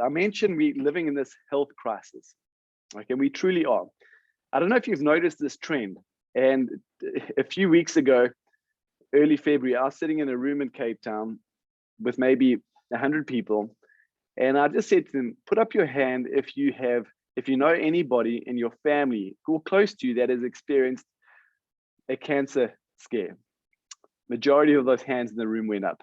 I mentioned we're living in this health crisis. Okay, we truly are. I don't know if you've noticed this trend. And a few weeks ago, early February, I was sitting in a room in Cape Town with maybe 100 people. And I just said to them, put up your hand if you know anybody in your family who are close to you that has experienced a cancer scare. Majority of those hands in the room went up.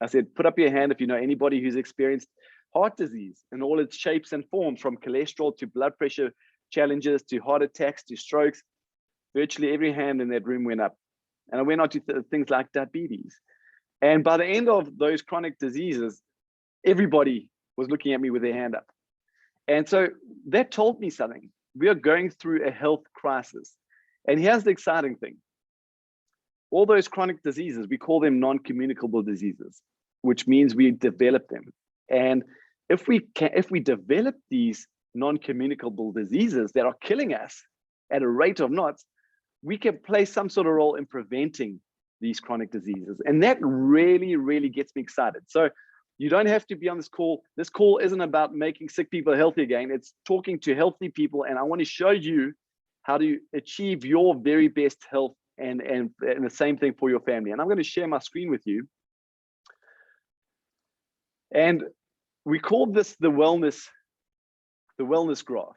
I said, put up your hand if you know anybody who's experienced heart disease in all its shapes and forms, from cholesterol to blood pressure challenges to heart attacks to strokes. Virtually every hand in that room went up. And I went on to things like diabetes. And by the end of those chronic diseases, everybody was looking at me with their hand up. And so that told me something. We are going through a health crisis. And here's the exciting thing. All those chronic diseases, we call them non-communicable diseases, which means we develop them. And if we develop these non-communicable diseases that are killing us at a rate of knots, we can play some sort of role in preventing these chronic diseases. And that really, really gets me excited. So you don't have to be on this call. This call isn't about making sick people healthy again. It's talking to healthy people. And I want to show you how to achieve your very best health and the same thing for your family. And I'm going to share my screen with you. And we call this the wellness graph.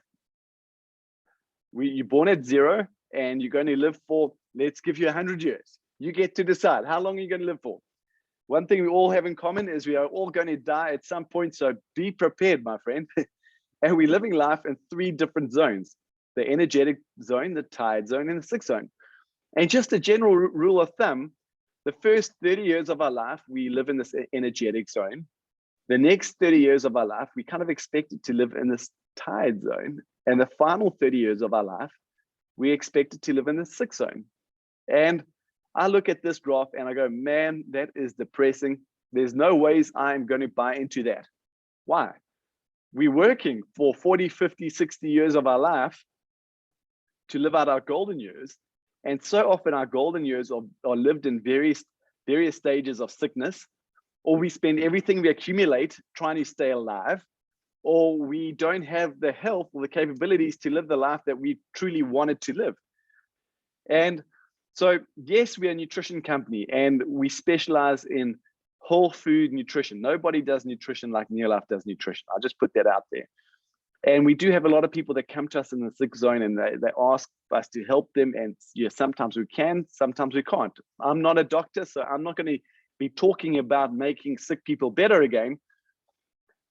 You're born at 0 and you're going to live for, let's give you 100 years. You get to decide how long you're going to live for. One thing we all have in common is we are all going to die at some point. So be prepared, my friend. And we're living life in 3 different zones: the energetic zone, the tired zone, and the sick zone. And just a general rule of thumb, the first 30 years of our life, we live in this energetic zone. The next 30 years of our life, we kind of expected to live in this tired zone. And the final 30 years of our life, we expected to live in the sick zone. And I look at this graph and I go, man, that is depressing. There's no ways I'm going to buy into that. Why? We're working for 40, 50, 60 years of our life to live out our golden years. And so often our golden years are lived in various stages of sickness, or we spend everything we accumulate trying to stay alive, or we don't have the health or the capabilities to live the life that we truly wanted to live. And so, yes, we're a nutrition company and we specialize in whole food nutrition. Nobody does nutrition like Neolife does nutrition. I'll just put that out there. And we do have a lot of people that come to us in the sick zone and they ask us to help them. And yeah, sometimes we can, sometimes we can't. I'm not a doctor, so I'm not going to be talking about making sick people better again.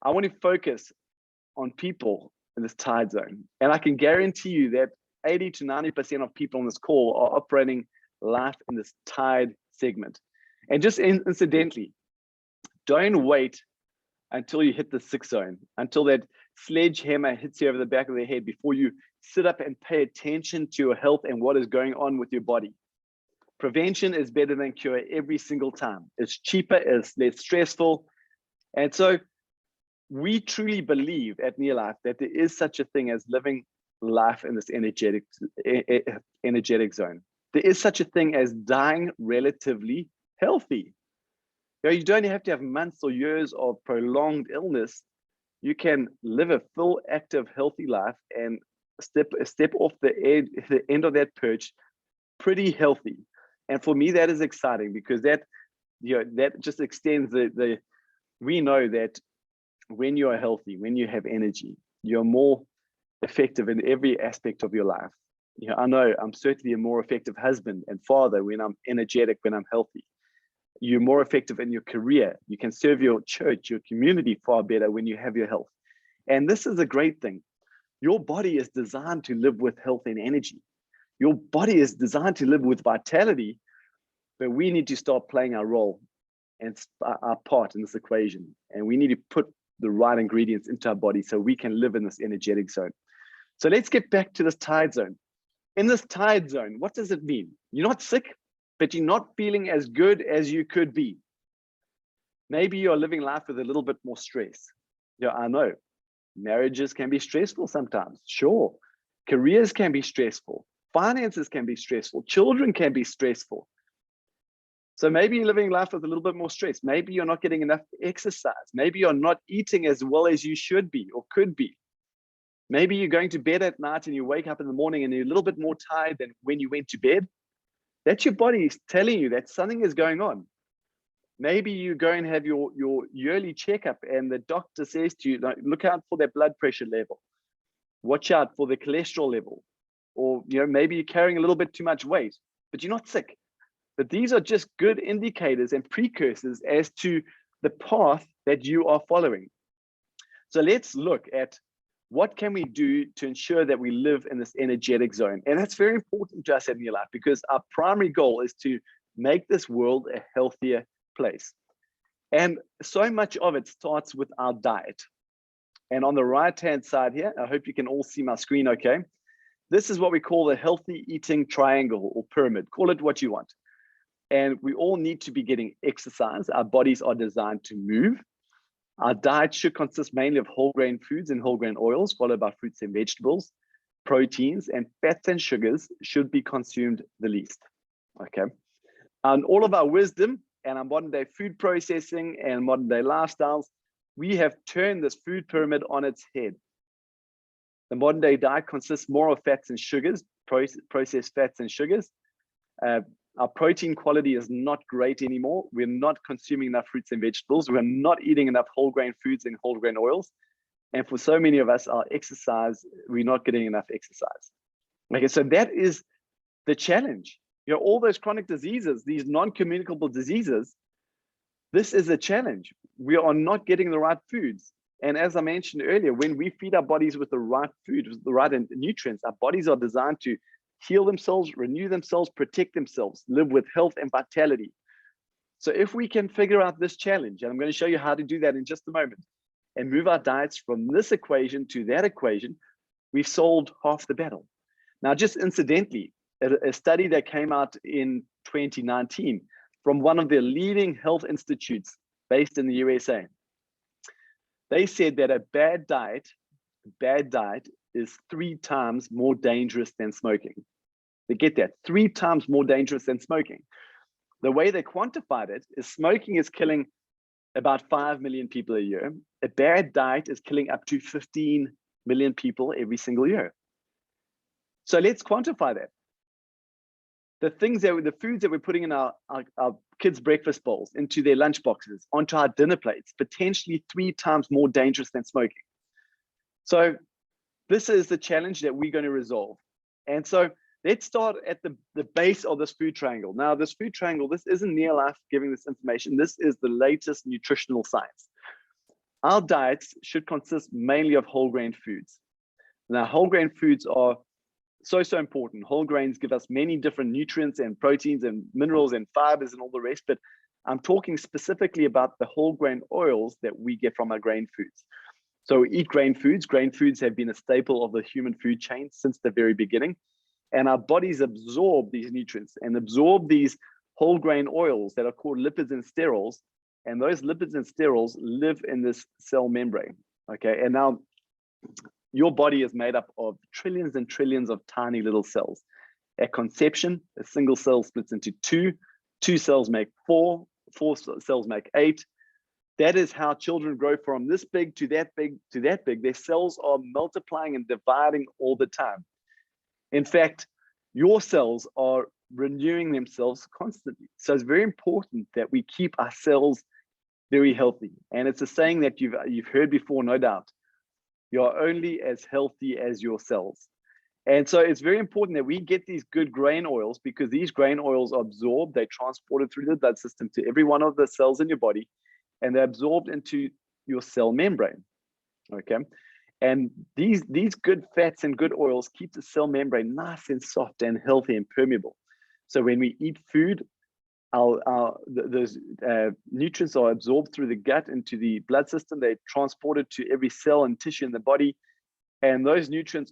I want to focus on people in this tired zone. And I can guarantee you that 80 to 90% of people on this call are operating life in this tired segment. And just incidentally, don't wait until you hit the sick zone, until that sledgehammer hits you over the back of the head before you sit up and pay attention to your health and what is going on with your body. Prevention is better than cure every single time. It's cheaper, it's less stressful. And so we truly believe at Neolife that there is such a thing as living life in this energetic zone. There is such a thing as dying relatively healthy. You don't have to have months or years of prolonged illness. You can live a full, active, healthy life and step off the end of that perch pretty healthy. And for me, that is exciting because that just extends we know that when you are healthy, when you have energy, you're more effective in every aspect of your life. I know I'm certainly a more effective husband and father when I'm energetic, when I'm healthy. You're more effective in your career. You can serve your church, your community far better when you have your health. And this is a great thing. Your body is designed to live with health and energy. Your body is designed to live with vitality, but we need to start playing our role and our part in this equation. And we need to put the right ingredients into our body so we can live in this energetic zone. So let's get back to this tired zone. In this tired zone, what does it mean? You're not sick, but you're not feeling as good as you could be. Maybe you're living life with a little bit more stress. I know marriages can be stressful sometimes. Sure. Careers can be stressful. Finances can be stressful. Children can be stressful. So maybe you're living life with a little bit more stress. Maybe you're not getting enough exercise. Maybe you're not eating as well as you should be or could be. Maybe you're going to bed at night and you wake up in the morning and you're a little bit more tired than when you went to bed. That's your body telling you that something is going on. Maybe you go and have your yearly checkup and the doctor says to you, look out for that blood pressure level. Watch out for the cholesterol level. Or maybe you're carrying a little bit too much weight, but you're not sick. But these are just good indicators and precursors as to the path that you are following. So let's look at what can we do to ensure that we live in this energetic zone. And that's very important to us in your life because our primary goal is to make this world a healthier place. And so much of it starts with our diet. And on the right-hand side here, I hope you can all see my screen okay. This is what we call the healthy eating triangle or pyramid. Call it what you want. And we all need to be getting exercise. Our bodies are designed to move. Our diet should consist mainly of whole grain foods and whole grain oils, followed by fruits and vegetables. Proteins and fats and sugars should be consumed the least. Okay. And all of our wisdom and our modern day food processing and modern day lifestyles, we have turned this food pyramid on its head. The modern day diet consists more of fats and sugars, processed fats and sugars. Our protein quality is not great anymore. We're not consuming enough fruits and vegetables. We're not eating enough whole grain foods and whole grain oils. And for so many of us, our exercise, we're not getting enough exercise. Okay, so that is the challenge. All those chronic diseases, these non-communicable diseases, this is a challenge. We are not getting the right foods. And as I mentioned earlier, when we feed our bodies with the right food, with the right nutrients, our bodies are designed to heal themselves, renew themselves, protect themselves, live with health and vitality. So if we can figure out this challenge, and I'm going to show you how to do that in just a moment, and move our diets from this equation to that equation, we've solved half the battle. Now, just incidentally, a study that came out in 2019 from one of the leading health institutes based in the USA, they said that a bad diet is 3 times more dangerous than smoking. They get that, 3 times more dangerous than smoking. The way they quantified it is smoking is killing about 5 million people a year. A bad diet is killing up to 15 million people every single year. So let's quantify that. The foods that we're putting in our kids' breakfast bowls, into their lunch boxes, onto our dinner plates, potentially 3 times more dangerous than smoking. So this is the challenge that we're going to resolve. And so let's start at the base of this food triangle. Now, this food triangle, this isn't near life giving this information. This is the latest nutritional science. Our diets should consist mainly of whole grain foods. Now, whole grain foods are so important. Whole grains give us many different nutrients and proteins and minerals and fibers and all the rest, but I'm talking specifically about the whole grain oils that we get from our grain foods. So we eat grain foods. Grain foods have been a staple of the human food chain since the very beginning. And our bodies absorb these nutrients and absorb these whole grain oils that are called lipids and sterols. And those lipids and sterols live in this cell membrane. Okay, and now your body is made up of trillions and trillions of tiny little cells. At conception, a single cell splits into 2. 2 cells make 4. 4 cells make 8. That is how children grow from this big to that big to that big. Their cells are multiplying and dividing all the time. In fact, your cells are renewing themselves constantly. So it's very important that we keep our cells very healthy. And it's a saying that you've heard before, no doubt. You are only as healthy as your cells. And so it's very important that we get these good grain oils, because these grain oils are absorbed, they're transported through the blood system to every one of the cells in your body, and they're absorbed into your cell membrane. Okay. And these good fats and good oils keep the cell membrane nice and soft and healthy and permeable. So when we eat food, those nutrients are absorbed through the gut into the blood system. They're transported to every cell and tissue in the body, and those nutrients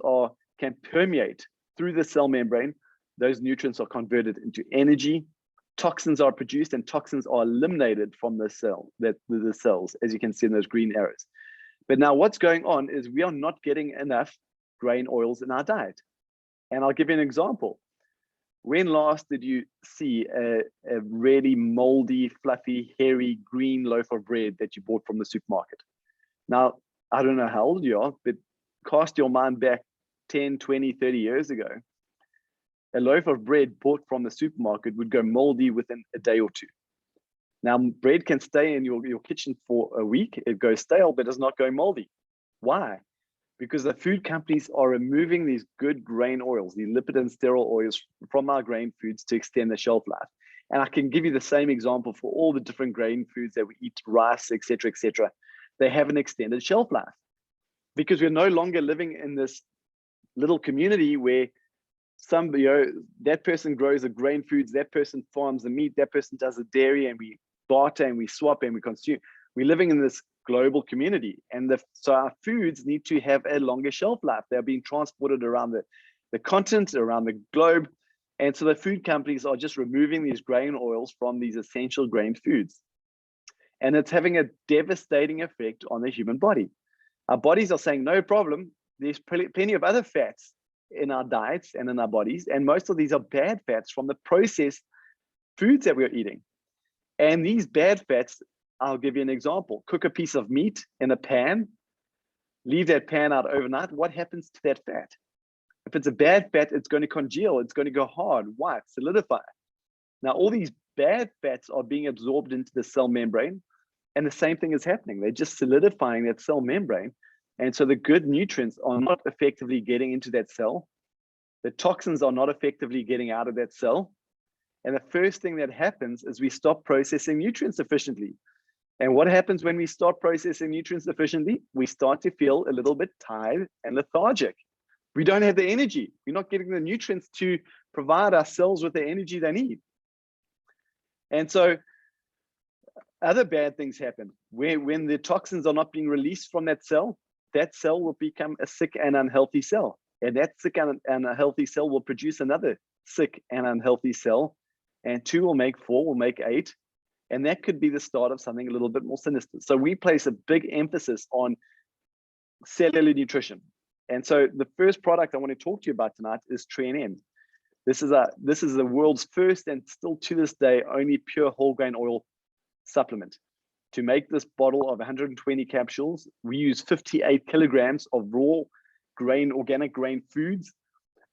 can permeate through the cell membrane. Those nutrients are converted into energy. Toxins are produced, and toxins are eliminated from the cells, as you can see in those green arrows. But now what's going on is we are not getting enough grain oils in our diet. And I'll give you an example. When last did you see a really moldy, fluffy, hairy, green loaf of bread that you bought from the supermarket? Now, I don't know how old you are, but cast your mind back 10, 20, 30 years ago. A loaf of bread bought from the supermarket would go moldy within a day or two. Now, bread can stay in your kitchen for a week. It goes stale, but does not go moldy. Why? Because the food companies are removing these good grain oils, the lipid and sterile oils from our grain foods to extend the shelf life. And I can give you the same example for all the different grain foods that we eat, rice, etc., etc. They have an extended shelf life because we're no longer living in this little community where that person grows the grain foods, that person farms the meat, that person does the dairy, and we barter and we swap and we consume. We're living in this global community, and so our foods need to have a longer shelf life. They're being transported around the continent, around the globe, and so the food companies are just removing these grain oils from these essential grain foods, and it's having a devastating effect on the human body. Our bodies are saying no problem. There's plenty of other fats in our diets and in our bodies, and most of these are bad fats from the processed foods that we're eating. And these bad fats, I'll give you an example. Cook a piece of meat in a pan, leave that pan out overnight. What happens to that fat? If it's a bad fat, it's going to congeal. It's going to go hard, white, solidify. Now, all these bad fats are being absorbed into the cell membrane, and the same thing is happening. They're just solidifying that cell membrane. And so the good nutrients are not effectively getting into that cell. The toxins are not effectively getting out of that cell. And the first thing that happens is we stop processing nutrients efficiently. And what happens when we start processing nutrients efficiently? We start to feel a little bit tired and lethargic. We don't have the energy. We're not getting the nutrients to provide our cells with the energy they need. And so other bad things happen. When the toxins are not being released from that cell will become a sick and unhealthy cell. And that sick and unhealthy cell will produce another sick and unhealthy cell. And 2 will make 4, will make 8. And that could be the start of something a little bit more sinister. So we place a big emphasis on cellular nutrition. And so the first product I want to talk to you about tonight is TreNN. This is the world's first and still to this day only pure whole grain oil supplement. To make this bottle of 120 capsules, we use 58 kilograms of raw grain, organic grain foods.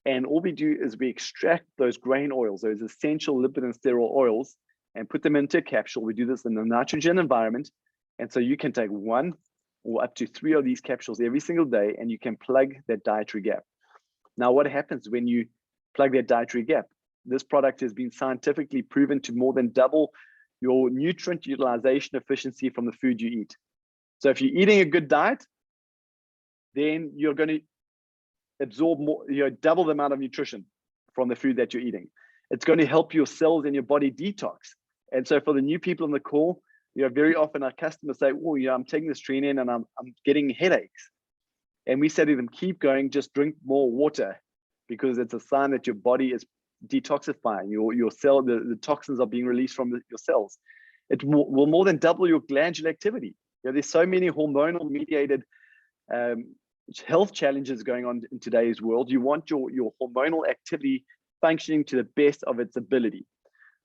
And all we do is we extract those grain oils, those essential lipid and sterile oils, and put them into a capsule. We do this in a nitrogen environment. And so you can take 1 or up to 3 of these capsules every single day, and you can plug that dietary gap. Now, what happens when you plug that dietary gap? This product has been scientifically proven to more than double your nutrient utilization efficiency from the food you eat. So if you're eating a good diet, then you're going to absorb more, double the amount of nutrition from the food that you're eating. It's going to help your cells in your body detox. And so for the new people on the call, very often our customers say, oh, I'm taking this TreNN and I'm getting headaches. And we say to them, keep going, just drink more water, because it's a sign that your body is detoxifying. Your cell, the toxins are being released from your cells. It will more than double your glandular activity. There's so many hormonal mediated health challenges going on in today's world. You want your hormonal activity functioning to the best of its ability.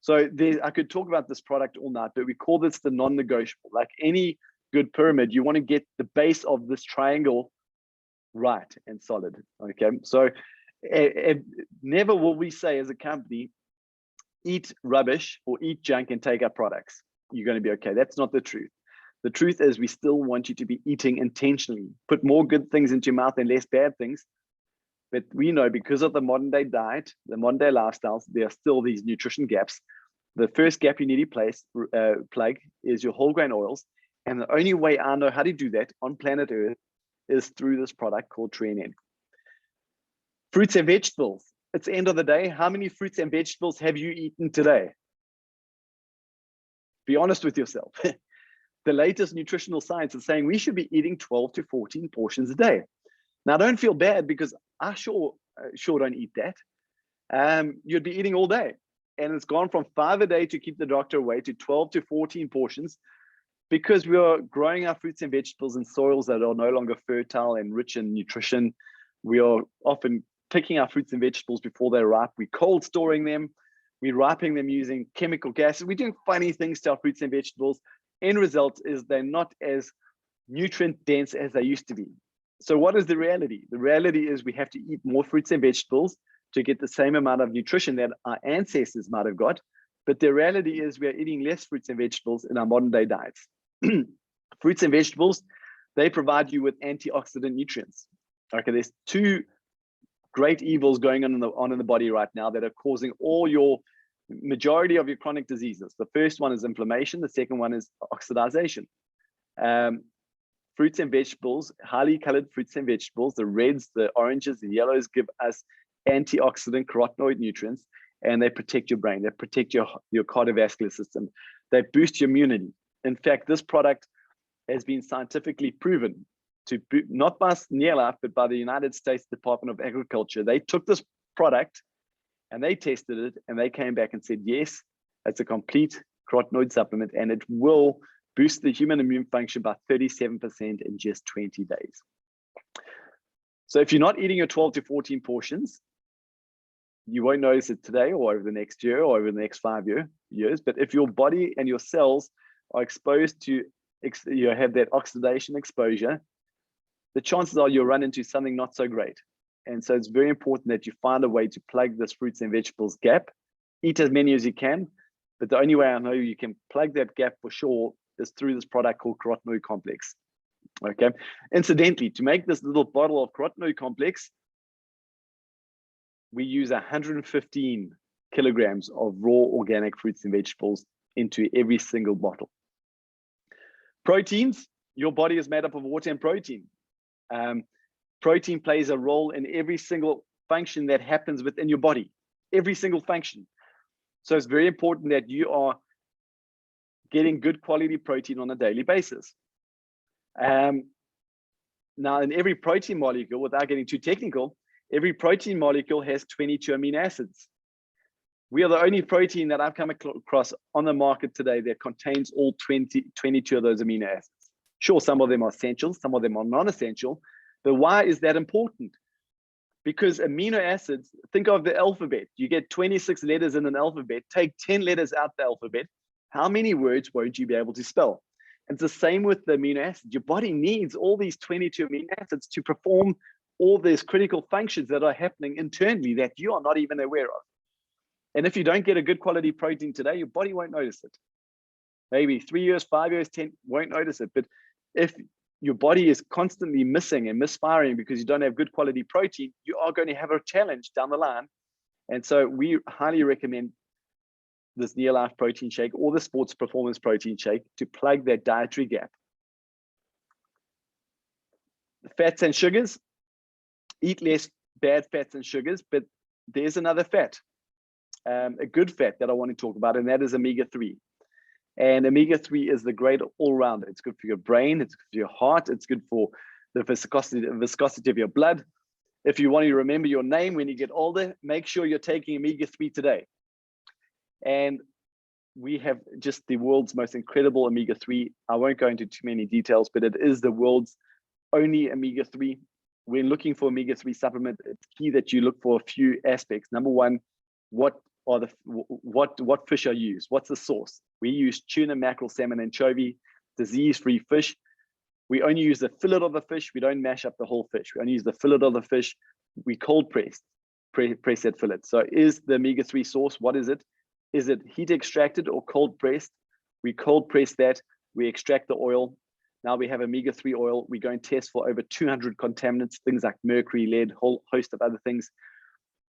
So I could talk about this product all night, but we call this the non-negotiable. Like any good pyramid, you want to get the base of this triangle right and solid. Okay, so never will we say as a company, eat rubbish or eat junk and take our products. You're going to be okay. That's not the truth. The truth is we still want you to be eating intentionally. Put more good things into your mouth and less bad things. But we know because of the modern day diet, the modern day lifestyles, there are still these nutrition gaps. The first gap you need to plug is your whole grain oils. And the only way I know how to do that on planet Earth is through this product called TreNN. Fruits and vegetables. It's the end of the day. How many fruits and vegetables have you eaten today? Be honest with yourself. The latest nutritional science is saying we should be eating 12 to 14 portions a day. Now, don't feel bad because I sure don't eat that. You'd be eating all day. And it's gone from 5 a day to keep the doctor away to 12 to 14 portions because we are growing our fruits and vegetables in soils that are no longer fertile and rich in nutrition. We are often picking our fruits and vegetables before they're ripe. We're cold storing them. We're ripening them using chemical gases. We're doing funny things to our fruits and vegetables. End result is they're not as nutrient dense as they used to be. So what is the reality? The reality is we have to eat more fruits and vegetables to get the same amount of nutrition that our ancestors might have got. But the reality is we are eating less fruits and vegetables in our modern day diets. Fruits and vegetables, they provide you with antioxidant nutrients. Okay, there's two great evils going on in the body right now that are causing majority of your chronic diseases. The first one is inflammation. The second one is oxidization. Fruits and vegetables, highly colored fruits and vegetables, the reds, the oranges, the yellows give us antioxidant carotenoid nutrients, and they protect your brain. They protect your cardiovascular system. They boost your immunity. In fact, this product has been scientifically proven to not by Nearlife, but by the United States Department of Agriculture. They took this product and they tested it, and they came back and said, yes, it's a complete carotenoid supplement, and it will boost the human immune function by 37% in just 20 days. So if you're not eating your 12 to 14 portions, you won't notice it today or over the next year or over the next 5 years. But if your body and your cells are exposed to, you have that oxidation exposure, the chances are you'll run into something not so great. And so it's very important that you find a way to plug this fruits and vegetables gap. Eat as many as you can, but the only way I know you can plug that gap for sure is through this product called carotenoid complex. Okay. Incidentally, to make this little bottle of carotenoid complex, we use 115 kilograms of raw organic fruits and vegetables into every single bottle. Proteins, your body is made up of water and protein. Protein plays a role in every single function that happens within your body, every single function. So it's very important that you are getting good quality protein on a daily basis. Now, in every protein molecule, without getting too technical, every protein molecule has 22 amino acids. We are the only protein that I've come across on the market today that contains all 22 of those amino acids. Sure, some of them are essential, some of them are non-essential, but why is that important? Because amino acids, think of the alphabet. You get 26 letters in an alphabet, take 10 letters out the alphabet. How many words won't you be able to spell? It's the same with the amino acids. Your body needs all these 22 amino acids to perform all these critical functions that are happening internally that you are not even aware of. And if you don't get a good quality protein today, your body won't notice it. Maybe 3 years, 5 years, 10, won't notice it. But if your body is constantly missing and misfiring because you don't have good quality protein, you are going to have a challenge down the line. And so we highly recommend this Nearlife protein shake or the sports performance protein shake to plug that dietary gap. Fats and sugars, eat less bad fats and sugars, but there's another fat, a good fat that I want to talk about, and that is omega-3. And omega-3 is the great all-rounder. It's good for your brain, it's good for your heart, it's good for the viscosity of your blood. If you want to remember your name when you get older, make sure you're taking omega-3 today. And we have just the world's most incredible omega-3. I won't go into too many details, but it is the world's only omega-3. When looking for omega-3 supplement, it's key that you look for a few aspects. Number one, what fish are used? What's the source? We use tuna, mackerel, salmon, anchovy, disease-free fish. We only use the fillet of the fish. We don't mash up the whole fish. We only use the fillet of the fish. We cold press that fillet. So is the omega-3 source, what is it? Is it heat extracted or cold pressed? We cold press that. We extract the oil. Now we have omega-3 oil. We go and test for over 200 contaminants, things like mercury, lead, whole host of other things.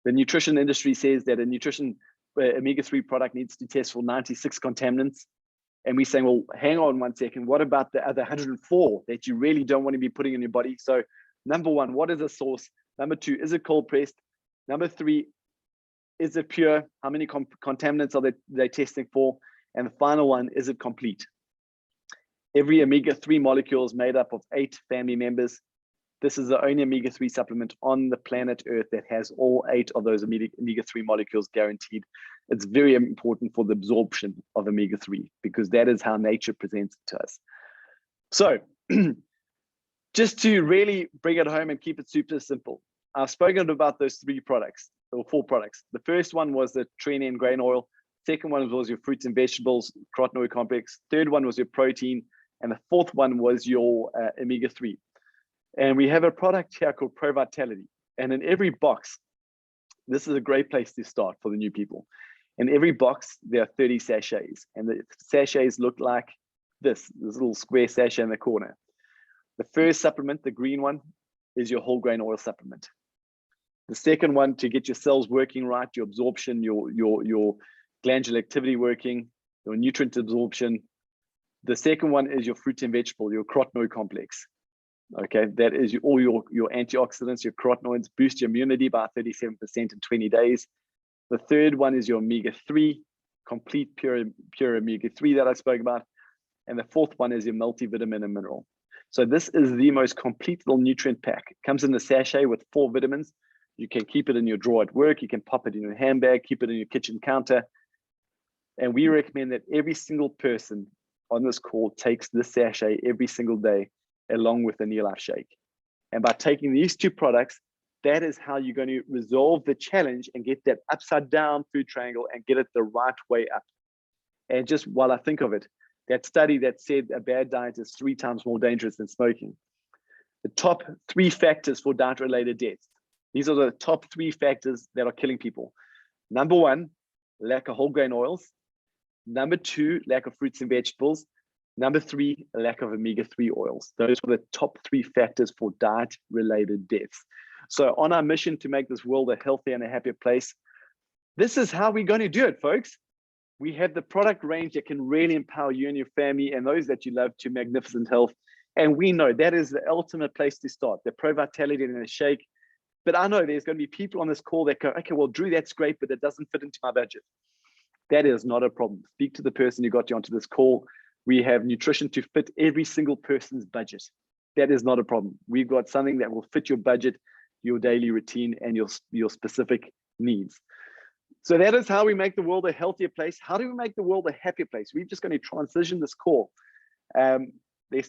The nutrition industry says that a nutrition omega-3 product needs to test for 96 contaminants. And we're saying, well, hang on 1 second. What about the other 104 that you really don't want to be putting in your body? So number one, what is the source? Number two, is it cold pressed? Number three, is it pure? How many contaminants are they testing for? And the final one, is it complete? Every omega-3 molecule is made up of 8 family members. This is the only omega-3 supplement on the planet Earth that has all 8 of those omega-3 molecules guaranteed. It's very important for the absorption of omega-3 because that is how nature presents it to us. So just to really bring it home and keep it super simple, I've spoken about those 3 products or 4 products. The first one was the Training grain oil. Second one was your fruits and vegetables, carotenoid complex. Third one was your protein. And the fourth one was your omega-3. And we have a product here called Pro Vitality. And in every box, this is a great place to start for the new people. In every box, there are 30 sachets. And the sachets look like this little square sachet in the corner. The first supplement, the green one, is your whole grain oil supplement. The second one, to get your cells working right, your absorption, your glandular activity working, your nutrient absorption. The second one is your fruit and vegetable, your carotenoid complex. Okay, that is all your antioxidants, your carotenoids, boost your immunity by 37% in 20 days. The third one is your omega-3, complete pure omega-3 that I spoke about. And the fourth one is your multivitamin and mineral. So this is the most complete little nutrient pack. It comes in a sachet with 4 vitamins. You can keep it in your drawer at work. You can pop it in your handbag, keep it in your kitchen counter. And we recommend that every single person on this call takes this sachet every single day, along with the Knee Life Shake. And by taking these 2 products, that is how you're going to resolve the challenge and get that upside down food triangle and get it the right way up. And just while I think of it, that study that said a bad diet is 3 times more dangerous than smoking. The top 3 factors for diet-related deaths. These are the top 3 factors that are killing people. Number 1, lack of whole grain oils. Number 2, lack of fruits and vegetables. Number 3, lack of omega-3 oils. Those are the top 3 factors for diet-related deaths. So on our mission to make this world a healthier and a happier place, this is how we're going to do it, folks. We have the product range that can really empower you and your family and those that you love to magnificent health. And we know that is the ultimate place to start, the Pro Vitality and the shake. But I know there's going to be people on this call that go, okay, well, Drew, that's great, but it doesn't fit into my budget. That is not a problem. Speak to the person who got you onto this call. We have nutrition to fit every single person's budget. That is not a problem. We've got something that will fit your budget, your daily routine, and your specific needs. So that is how we make the world a healthier place. How do we make the world a happier place? We're just going to transition this call.